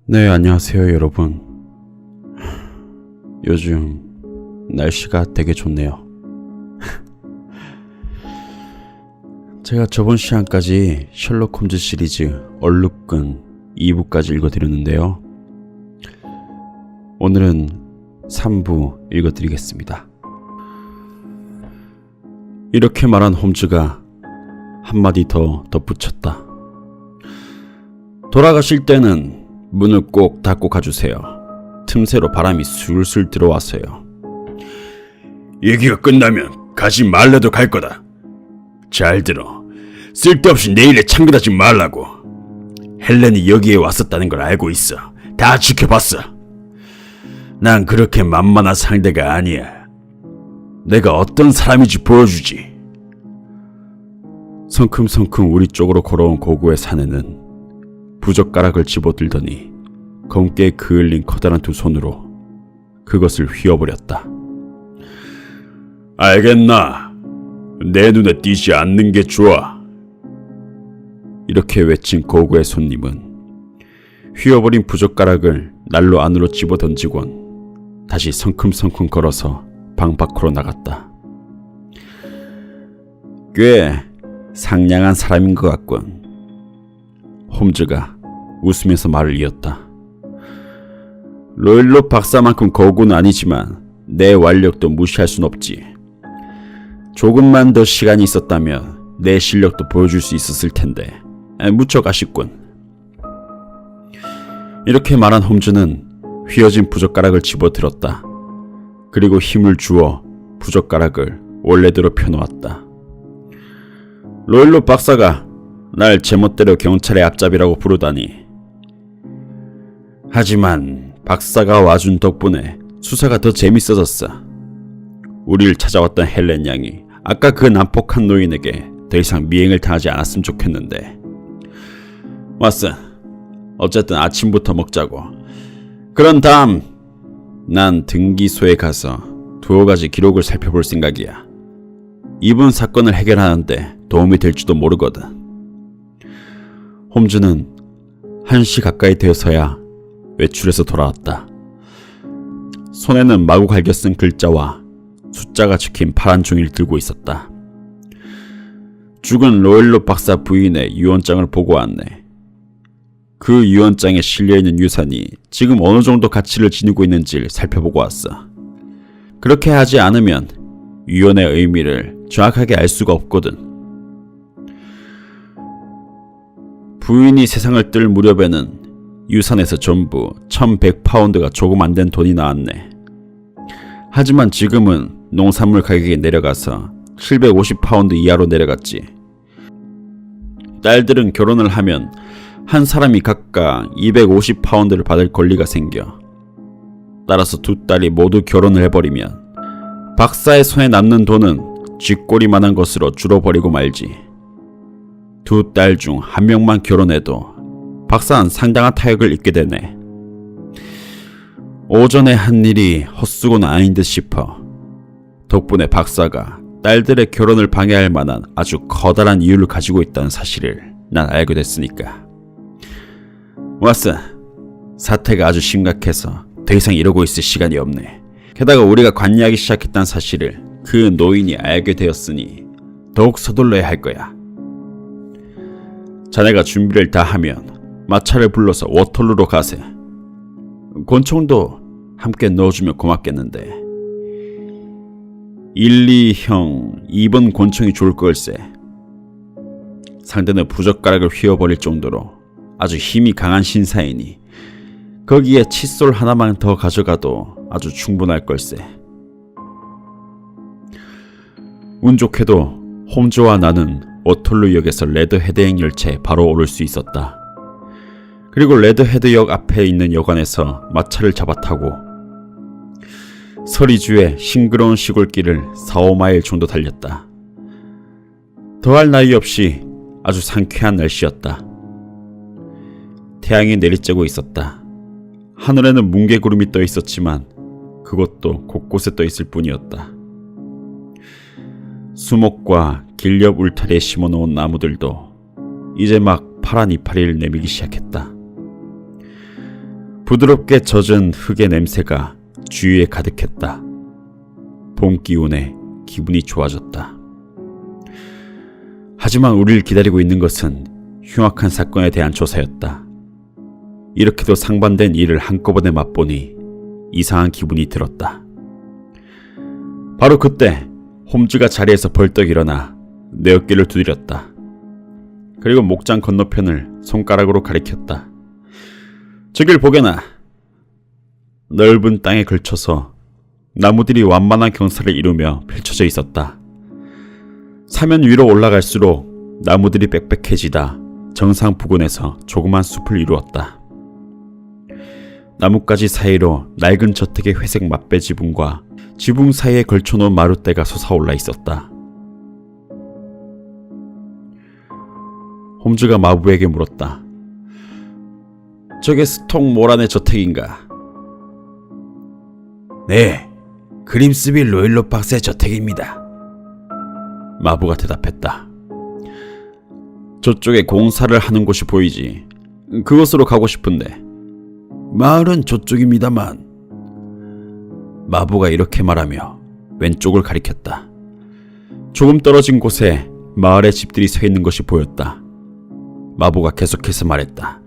네, 안녕하세요, 여러분. 요즘 날씨가 되게 좋네요. 제가 저번 시간까지 셜록 홈즈 시리즈 얼룩근 2부까지 읽어드렸는데요. 오늘은 3부 읽어드리겠습니다. 이렇게 말한 홈즈가 한마디 더 덧붙였다. 돌아가실 때는 문을 꼭 닫고 가주세요. 틈새로 바람이 술술 들어와서요. 얘기가 끝나면 가지 말래도 갈 거다. 잘 들어. 쓸데없이 내 일에 참견하지 말라고. 헬렌이 여기에 왔었다는 걸 알고 있어. 다 지켜봤어. 난 그렇게 만만한 상대가 아니야. 내가 어떤 사람인지 보여주지. 성큼성큼 우리 쪽으로 걸어온 고구의 사내는 부젓가락을 집어들더니 검게 그을린 커다란 두 손으로 그것을 휘어버렸다. 알겠나? 내 눈에 띄지 않는 게 좋아. 이렇게 외친 고구의 손님은 휘어버린 부젓가락을 난로 안으로 집어던지곤 다시 성큼성큼 걸어서 방 밖으로 나갔다. 꽤 상냥한 사람인 것 같군. 홈즈가 웃으면서 말을 이었다. 로일로 박사만큼 거구는 아니지만 내 완력도 무시할 순 없지. 조금만 더 시간이 있었다면 내 실력도 보여줄 수 있었을 텐데 무척 아쉽군. 이렇게 말한 홈즈는 휘어진 부젓가락을 집어들었다. 그리고 힘을 주어 부젓가락을 원래대로 펴놓았다. 로일로 박사가 날 제멋대로 경찰의 앞잡이라고 부르다니. 하지만 박사가 와준 덕분에 수사가 더 재밌어졌어. 우리를 찾아왔던 헬렌 양이 아까 그 난폭한 노인에게 더 이상 미행을 당하지 않았으면 좋겠는데. 왓슨, 어쨌든 아침부터 먹자고. 그런 다음 난 등기소에 가서 두어 가지 기록을 살펴볼 생각이야. 이번 사건을 해결하는데 도움이 될지도 모르거든. 홈즈는 1시 가까이 되어서야 외출해서 돌아왔다. 손에는 마구 갈겨 쓴 글자와 숫자가 적힌 파란 종이를 들고 있었다. 죽은 로일로 박사 부인의 유언장을 보고 왔네. 그 유언장에 실려있는 유산이 지금 어느 정도 가치를 지니고 있는지를 살펴보고 왔어. 그렇게 하지 않으면 유언의 의미를 정확하게 알 수가 없거든. 부인이 세상을 뜰 무렵에는 유산에서 전부 1100파운드가 조금 안 된 돈이 나왔네. 하지만 지금은 농산물 가격이 내려가서 750파운드 이하로 내려갔지. 딸들은 결혼을 하면 한 사람이 각각 250파운드를 받을 권리가 생겨. 따라서 두 딸이 모두 결혼을 해버리면 박사의 손에 남는 돈은 쥐꼬리만한 것으로 줄어버리고 말지. 두 딸 중 한 명만 결혼해도 박사는 상당한 타격을 입게 되네. 오전에 한 일이 헛수고는 아닌 듯 싶어. 덕분에 박사가 딸들의 결혼을 방해할 만한 아주 커다란 이유를 가지고 있다는 사실을 난 알게 됐으니까. 왓슨, 사태가 아주 심각해서 더 이상 이러고 있을 시간이 없네. 게다가 우리가 관리하기 시작했다는 사실을 그 노인이 알게 되었으니 더욱 서둘러야 할 거야. 자네가 준비를 다 하면 마차를 불러서 워털루로 가세. 권총도 함께 넣어주면 고맙겠는데. 1,2형 2번 권총이 좋을 걸세. 상대는 부젓가락을 휘어버릴 정도로 아주 힘이 강한 신사이니 거기에 칫솔 하나만 더 가져가도 아주 충분할 걸세. 운 좋게도 홈즈와 나는 워털루역에서 레드헤드행 열차에 바로 오를 수 있었다. 그리고 레드헤드역 앞에 있는 여관에서 마차를 잡아타고 서리주의 싱그러운 시골길을 4-5마일 정도 달렸다. 더할 나위 없이 아주 상쾌한 날씨였다. 태양이 내리쬐고 있었다. 하늘에는 뭉게구름이 떠 있었지만 그것도 곳곳에 떠 있을 뿐이었다. 수목과 길 옆 울타리에 심어놓은 나무들도 이제 막 파란 이파리를 내밀기 시작했다. 부드럽게 젖은 흙의 냄새가 주위에 가득했다. 봄 기운에 기분이 좋아졌다. 하지만 우리를 기다리고 있는 것은 흉악한 사건에 대한 조사였다. 이렇게도 상반된 일을 한꺼번에 맛보니 이상한 기분이 들었다. 바로 그때 홈즈가 자리에서 벌떡 일어나 내 어깨를 두드렸다. 그리고 목장 건너편을 손가락으로 가리켰다. 저길 보게나. 넓은 땅에 걸쳐서 나무들이 완만한 경사를 이루며 펼쳐져 있었다. 사면 위로 올라갈수록 나무들이 빽빽해지다 정상 부근에서 조그만 숲을 이루었다. 나뭇가지 사이로 낡은 저택의 회색 맞배 지붕과 지붕 사이에 걸쳐놓은 마룻대가 솟아올라 있었다. 홈즈가 마부에게 물었다. 저게 스톡 모란의 저택인가? 네, 그림스빌 로일로박스의 저택입니다. 마부가 대답했다. 저쪽에 공사를 하는 곳이 보이지. 그곳으로 가고 싶은데. 마을은 저쪽입니다만. 마부가 이렇게 말하며 왼쪽을 가리켰다. 조금 떨어진 곳에 마을의 집들이 서 있는 것이 보였다. 마부가 계속해서 말했다.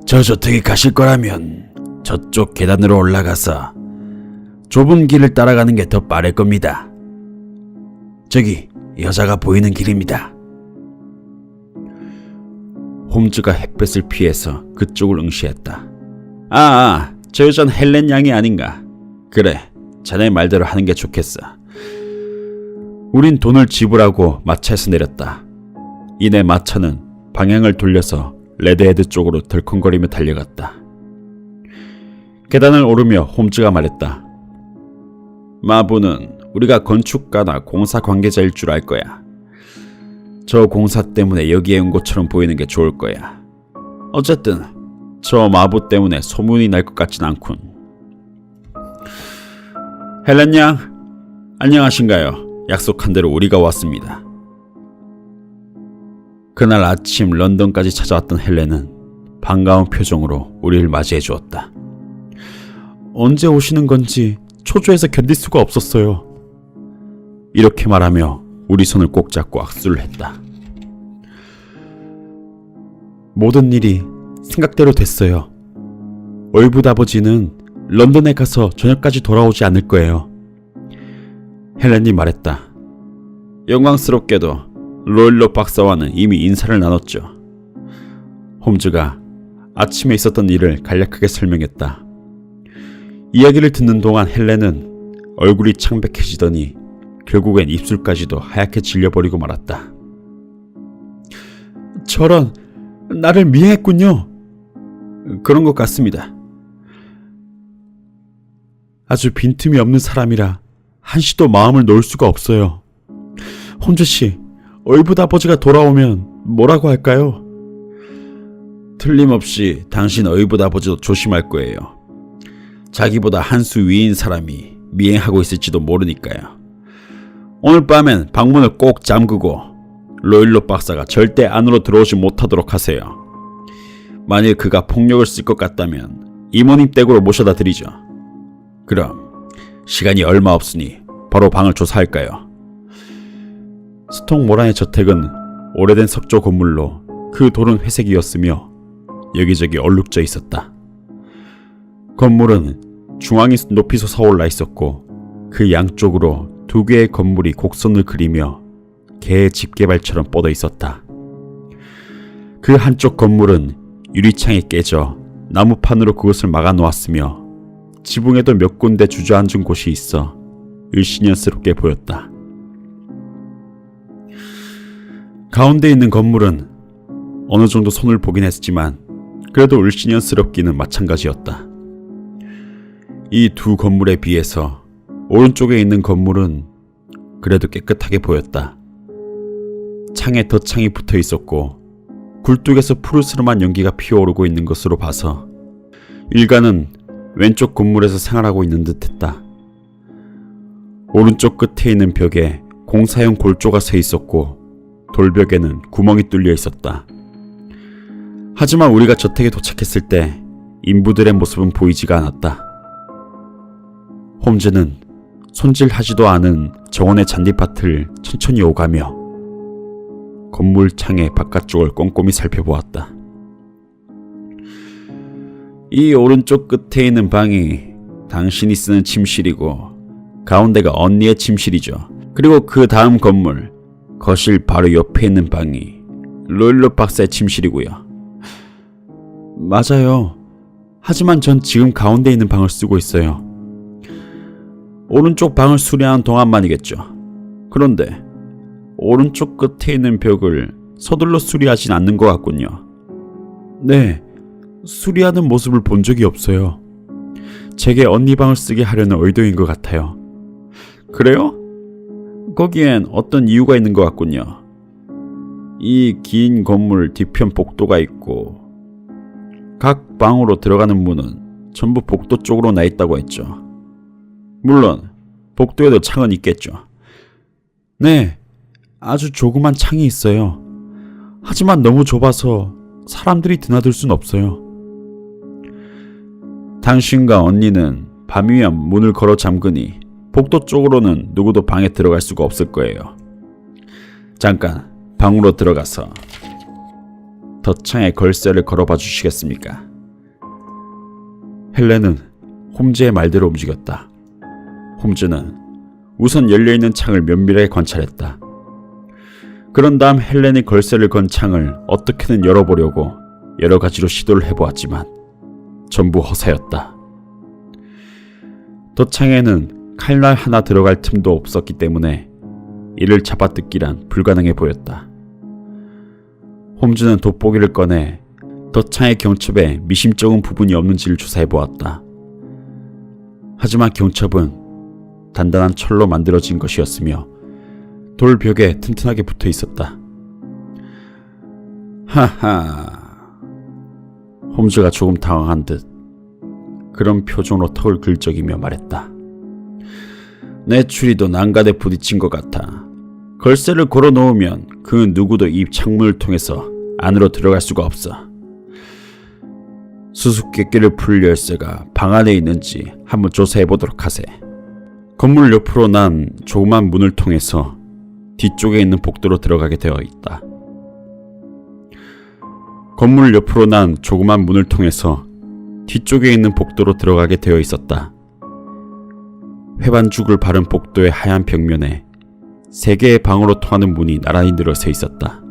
저 저택에 가실 거라면 저쪽 계단으로 올라가서 좁은 길을 따라가는 게 더 빠를 겁니다. 저기 여자가 보이는 길입니다. 홈즈가 햇볕을 피해서 그쪽을 응시했다. 저 여자는 헬렌 양이 아닌가? 그래, 자네 말대로 하는 게 좋겠어. 우린 돈을 지불하고 마차에서 내렸다. 이내 마차는 방향을 돌려서 레드헤드 쪽으로 덜컹거리며 달려갔다. 계단을 오르며 홈즈가 말했다. 마부는 우리가 건축가나 공사 관계자일 줄 알 거야. 저 공사 때문에 여기에 온 것처럼 보이는 게 좋을 거야. 어쨌든 저 마부 때문에 소문이 날 것 같진 않군. 헬렌 양, 안녕하신가요? 약속한 대로 우리가 왔습니다. 그날 아침 런던까지 찾아왔던 헬렌은 반가운 표정으로 우리를 맞이해 주었다. 언제 오시는 건지 초조해서 견딜 수가 없었어요. 이렇게 말하며 우리 손을 꼭 잡고 악수를 했다. 모든 일이 생각대로 됐어요. 얼붓 아버지는 런던에 가서 저녁까지 돌아오지 않을 거예요. 헬렌이 말했다. 영광스럽게도 로일로 박사와는 이미 인사를 나눴죠. 홈즈가 아침에 있었던 일을 간략하게 설명했다. 이야기를 듣는 동안 헬렌은 얼굴이 창백해지더니 결국엔 입술까지도 하얗게 질려버리고 말았다. 저런, 나를 미워했군요. 그런 것 같습니다. 아주 빈틈이 없는 사람이라 한시도 마음을 놓을 수가 없어요. 홈즈씨, 얼붓 아버지가 돌아오면 뭐라고 할까요? 틀림없이 당신 얼붓 아버지도 조심할 거예요. 자기보다 한 수 위인 사람이 미행하고 있을지도 모르니까요. 오늘 밤엔 방문을 꼭 잠그고 로일로 박사가 절대 안으로 들어오지 못하도록 하세요. 만일 그가 폭력을 쓸 것 같다면 이모님 댁으로 모셔다 드리죠. 그럼 시간이 얼마 없으니 바로 방을 조사할까요? 스톡 모란의 저택은 오래된 석조 건물로 그 돌은 회색이었으며 여기저기 얼룩져 있었다. 건물은 중앙이 높이 솟아올라 있었고 그 양쪽으로 두 개의 건물이 곡선을 그리며 개의 집게발처럼 뻗어 있었다. 그 한쪽 건물은 유리창이 깨져 나무판으로 그것을 막아 놓았으며 지붕에도 몇 군데 주저앉은 곳이 있어 을씨년스럽게 보였다. 가운데 있는 건물은 어느 정도 손을 보긴 했지만 그래도 을씨년스럽기는 마찬가지였다. 이 두 건물에 비해서 오른쪽에 있는 건물은 그래도 깨끗하게 보였다. 창에 덧창이 붙어 있었고 굴뚝에서 푸르스름한 연기가 피어오르고 있는 것으로 봐서 일가는 왼쪽 건물에서 생활하고 있는 듯했다. 오른쪽 끝에 있는 벽에 공사용 골조가 서 있었고 돌벽에는 구멍이 뚫려 있었다. 하지만 우리가 저택에 도착했을 때 인부들의 모습은 보이지가 않았다. 홈즈는 손질하지도 않은 정원의 잔디밭을 천천히 오가며 건물 창의 바깥쪽을 꼼꼼히 살펴보았다. 이 오른쪽 끝에 있는 방이 당신이 쓰는 침실이고 가운데가 언니의 침실이죠. 그리고 그 다음 건물, 거실 바로 옆에 있는 방이 로일러 박사의 침실이고요. 맞아요. 하지만 전 지금 가운데 있는 방을 쓰고 있어요. 오른쪽 방을 수리하는 동안만이겠죠. 그런데 오른쪽 끝에 있는 벽을 서둘러 수리하진 않는 것 같군요. 네, 수리하는 모습을 본 적이 없어요. 제게 언니 방을 쓰게 하려는 의도인 것 같아요. 그래요? 거기엔 어떤 이유가 있는 것 같군요. 이 긴 건물 뒤편 복도가 있고 각 방으로 들어가는 문은 전부 복도 쪽으로 나 있다고 했죠. 물론 복도에도 창은 있겠죠. 네, 아주 조그만 창이 있어요. 하지만 너무 좁아서 사람들이 드나들 순 없어요. 당신과 언니는 밤이면 문을 걸어 잠그니 복도 쪽으로는 누구도 방에 들어갈 수가 없을 거예요. 잠깐 방으로 들어가서 덧창에 걸쇠를 걸어봐 주시겠습니까? 헬렌은 홈즈의 말대로 움직였다. 홈즈는 우선 열려있는 창을 면밀하게 관찰했다. 그런 다음 헬렌이 걸쇠를 건 창을 어떻게든 열어보려고 여러 가지로 시도를 해보았지만 전부 허사였다. 덧창에는 칼날 하나 들어갈 틈도 없었기 때문에 이를 잡아뜯기란 불가능해 보였다. 홈즈는 돋보기를 꺼내 덧창의 경첩에 미심쩍은 부분이 없는지를 조사해보았다. 하지만 경첩은 단단한 철로 만들어진 것이었으며 돌벽에 튼튼하게 붙어 있었다. 하하. 홈즈가 조금 당황한 듯 그런 표정으로 턱을 긁적이며 말했다. 내 추리도 난간에 부딪힌 것 같아. 걸쇠를 걸어 놓으면 그 누구도 이 창문을 통해서 안으로 들어갈 수가 없어. 수수께끼를 풀 열쇠가 방 안에 있는지 한번 조사해 보도록 하세. 건물 옆으로 난 조그만 문을 통해서 뒤쪽에 있는 복도로 들어가게 되어 있다. 건물 옆으로 난 조그만 문을 통해서 뒤쪽에 있는 복도로 들어가게 되어 있었다. 회반죽을 바른 복도의 하얀 벽면에 3개의 방으로 통하는 문이 나란히 늘어서 있었다.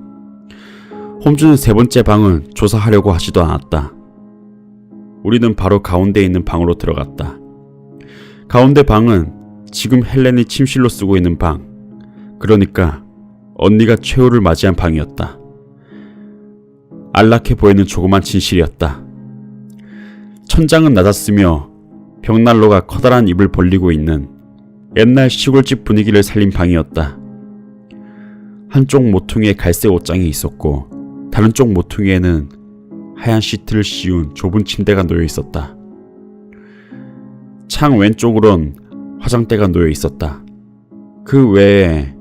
홈즈는 3번째 방은 조사하려고 하지도 않았다. 우리는 바로 가운데 있는 방으로 들어갔다. 가운데 방은 지금 헬렌이 침실로 쓰고 있는 방, 그러니까 언니가 최후를 맞이한 방이었다. 안락해 보이는 조그만 침실이었다. 천장은 낮았으며 벽난로가 커다란 입을 벌리고 있는 옛날 시골집 분위기를 살린 방이었다. 한쪽 모퉁이에 갈색 옷장이 있었고 다른 쪽 모퉁이에는 하얀 시트를 씌운 좁은 침대가 놓여 있었다. 창 왼쪽으론 화장대가 놓여 있었다. 그 외에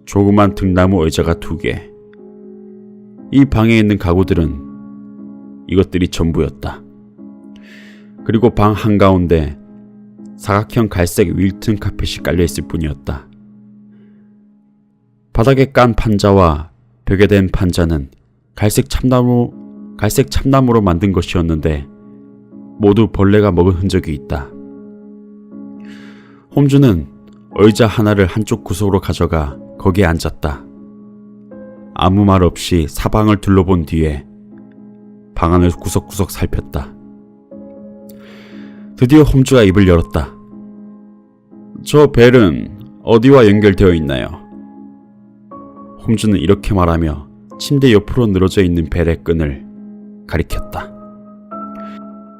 조그만 등나무 의자가 2개. 이 방에 있는 가구들은 이것들이 전부였다. 그리고 방 한가운데 사각형 갈색 윌튼 카펫이 깔려있을 뿐이었다. 바닥에 깐 판자와 벽에 댄 판자는 갈색 참나무로 만든 것이었는데 모두 벌레가 먹은 흔적이 있다. 홈즈는 의자 하나를 한쪽 구석으로 가져가 거기에 앉았다. 아무 말 없이 사방을 둘러본 뒤에 방 안을 구석구석 살폈다. 드디어 홈즈가 입을 열었다. 저 벨은 어디와 연결되어 있나요? 홈즈는 이렇게 말하며 침대 옆으로 늘어져 있는 벨의 끈을 가리켰다.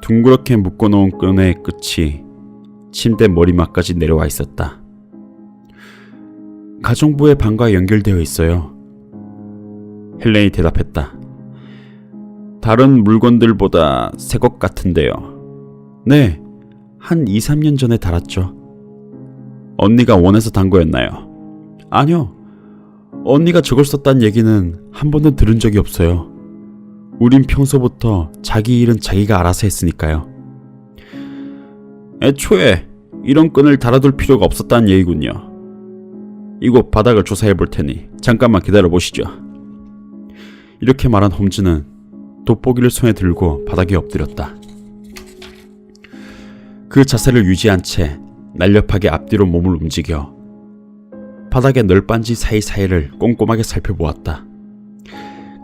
둥그렇게 묶어놓은 끈의 끝이 침대 머리맡까지 내려와 있었다. 가정부의 방과 연결되어 있어요. 헬렌이 대답했다. 다른 물건들보다 새 것 같은데요. 네, 한 2-3년 전에 달았죠. 언니가 원해서 단 거였나요? 아니요. 언니가 저걸 썼다는 얘기는 한 번도 들은 적이 없어요. 우린 평소부터 자기 일은 자기가 알아서 했으니까요. 애초에 이런 끈을 달아둘 필요가 없었다는 얘기군요. 이곳 바닥을 조사해 볼 테니 잠깐만 기다려 보시죠. 이렇게 말한 홈즈는 돋보기를 손에 들고 바닥에 엎드렸다. 그 자세를 유지한 채 날렵하게 앞뒤로 몸을 움직여 바닥의 널빤지 사이사이를 꼼꼼하게 살펴보았다.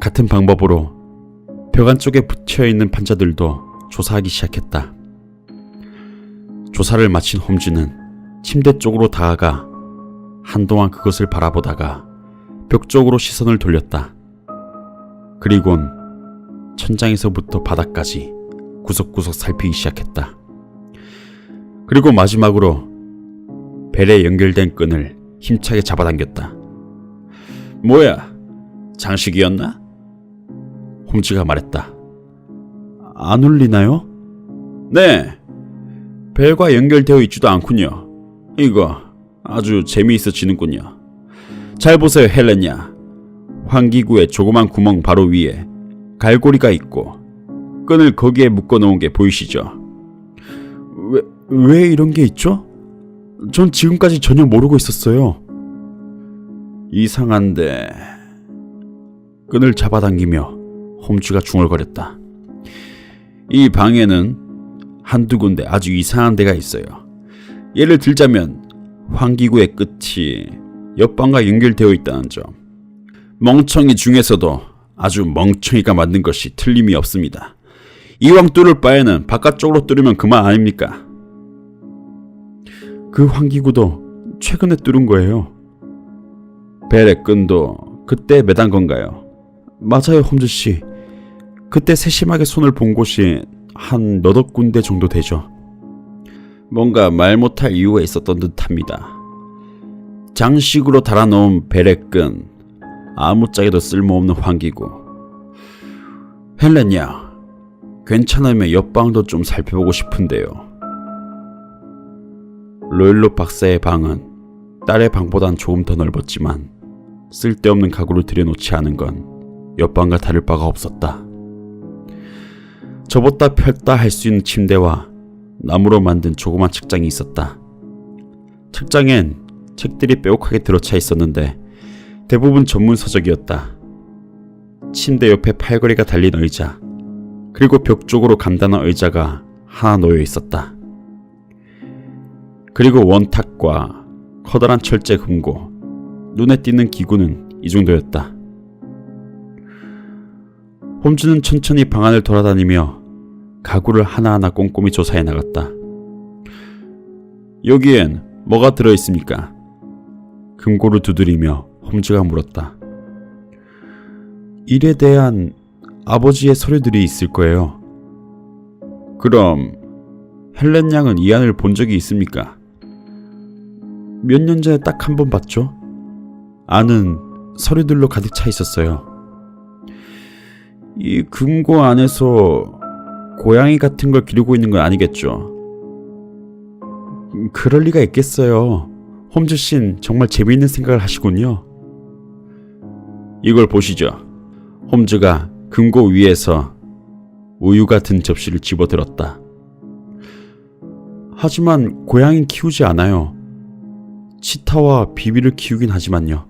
같은 방법으로 벽 안쪽에 붙여있는 판자들도 조사하기 시작했다. 조사를 마친 홈즈는 침대 쪽으로 다가가 한동안 그것을 바라보다가 벽 쪽으로 시선을 돌렸다. 그리곤 천장에서부터 바닥까지 구석구석 살피기 시작했다. 그리고 마지막으로 벨에 연결된 끈을 힘차게 잡아당겼다. 뭐야? 장식이었나? 홈즈가 말했다. 안 울리나요? 네. 벨과 연결되어 있지도 않군요. 이거 아주 재미있어지는군요. 잘 보세요, 헬렌야. 환기구의 조그만 구멍 바로 위에 갈고리가 있고 끈을 거기에 묶어놓은 게 보이시죠? 왜 이런 게 있죠? 전 지금까지 전혀 모르고 있었어요. 이상한데... 끈을 잡아당기며 홈즈가 중얼거렸다. 이 방에는 한두 군데 아주 이상한 데가 있어요. 예를 들자면 환기구의 끝이 옆방과 연결되어 있다는 점. 멍청이 중에서도 아주 멍청이가 만든 것이 틀림이 없습니다. 이왕 뚫을 바에는 바깥쪽으로 뚫으면 그만 아닙니까? 그 환기구도 최근에 뚫은 거예요. 벨의 끈도 그때 매단 건가요? 맞아요, 홈즈씨. 그때 세심하게 손을 본 곳이 한 너댓 군데 정도 되죠. 뭔가 말 못할 이유가 있었던 듯합니다. 장식으로 달아놓은 벨의 끈, 아무짝에도 쓸모없는 환기구. 헬렌야, 괜찮으면 옆방도 좀 살펴보고 싶은데요. 로일로 박사의 방은 딸의 방보단 조금 더 넓었지만 쓸데없는 가구를 들여놓지 않은 건 옆방과 다를 바가 없었다. 접었다 폈다 할 수 있는 침대와 나무로 만든 조그만 책장이 있었다. 책장엔 책들이 빼곡하게 들어차 있었는데 대부분 전문 서적이었다. 침대 옆에 팔걸이가 달린 의자, 그리고 벽 쪽으로 간단한 의자가 하나 놓여 있었다. 그리고 원탁과 커다란 철제 금고, 눈에 띄는 기구는 이 정도였다. 홈즈는 천천히 방 안을 돌아다니며 가구를 하나하나 꼼꼼히 조사해 나갔다. 여기엔 뭐가 들어있습니까? 금고를 두드리며 홈즈가 물었다. 일에 대한 아버지의 서류들이 있을 거예요. 그럼 헬렌 양은 이 안을 본 적이 있습니까? 몇 년 전에 딱 한 번 봤죠? 안은 서류들로 가득 차 있었어요. 이 금고 안에서 고양이 같은 걸 기르고 있는 건 아니겠죠? 그럴 리가 있겠어요. 홈즈 씨는 정말 재미있는 생각을 하시군요. 이걸 보시죠. 홈즈가 금고 위에서 우유 같은 접시를 집어들었다. 하지만 고양이는 키우지 않아요. 치타와 비비를 키우긴 하지만요.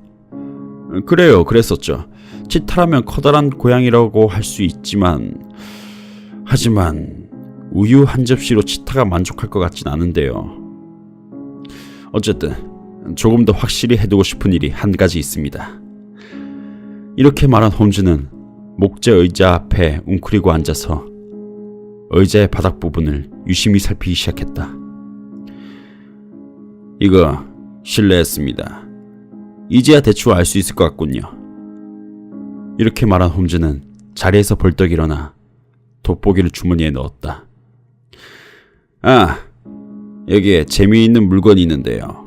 그래요, 그랬었죠. 치타라면 커다란 고양이라고 할 수 있지만, 하지만 우유 한 접시로 치타가 만족할 것 같진 않은데요. 어쨌든 조금 더 확실히 해두고 싶은 일이 한 가지 있습니다. 이렇게 말한 홈즈는 목재 의자 앞에 웅크리고 앉아서 의자의 바닥 부분을 유심히 살피기 시작했다. 이거 실례했습니다. 이제야 대충 알 수 있을 것 같군요. 이렇게 말한 홈즈는 자리에서 벌떡 일어나 돋보기를 주머니에 넣었다. 아, 여기에 재미있는 물건이 있는데요.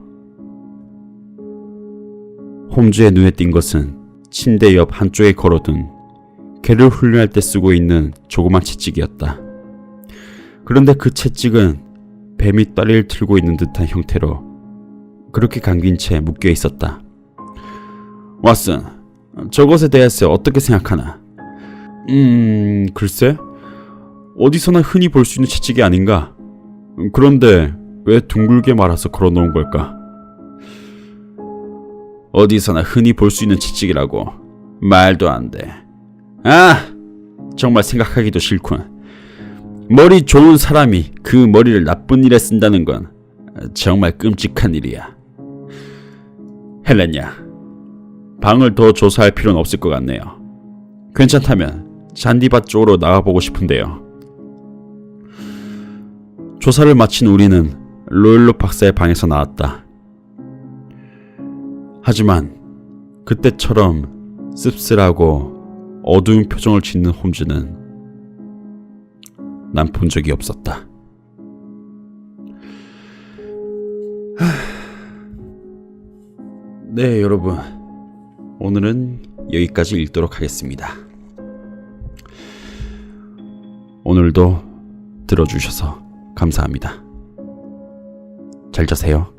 홈즈의 눈에 띈 것은 침대 옆 한쪽에 걸어둔 개를 훈련할 때 쓰고 있는 조그만 채찍이었다. 그런데 그 채찍은 뱀이 다리를 틀고 있는 듯한 형태로 그렇게 감긴 채 묶여 있었다. 왓슨, 저것에 대해서 어떻게 생각하나? 글쎄. 어디서나 흔히 볼 수 있는 채찍이 아닌가? 그런데 왜 둥글게 말아서 걸어놓은 걸까? 어디서나 흔히 볼 수 있는 채찍이라고. 말도 안 돼. 아! 정말 생각하기도 싫군. 머리 좋은 사람이 그 머리를 나쁜 일에 쓴다는 건 정말 끔찍한 일이야. 헬렌야, 방을 더 조사할 필요는 없을 것 같네요. 괜찮다면 잔디밭 쪽으로 나가보고 싶은데요. 조사를 마친 우리는 로일로 박사의 방에서 나왔다. 하지만 그때처럼 씁쓸하고 어두운 표정을 짓는 홈즈는 난 본 적이 없었다. 네, 여러분. 오늘은 여기까지 읽도록 하겠습니다. 오늘도 들어주셔서 감사합니다. 잘 자세요.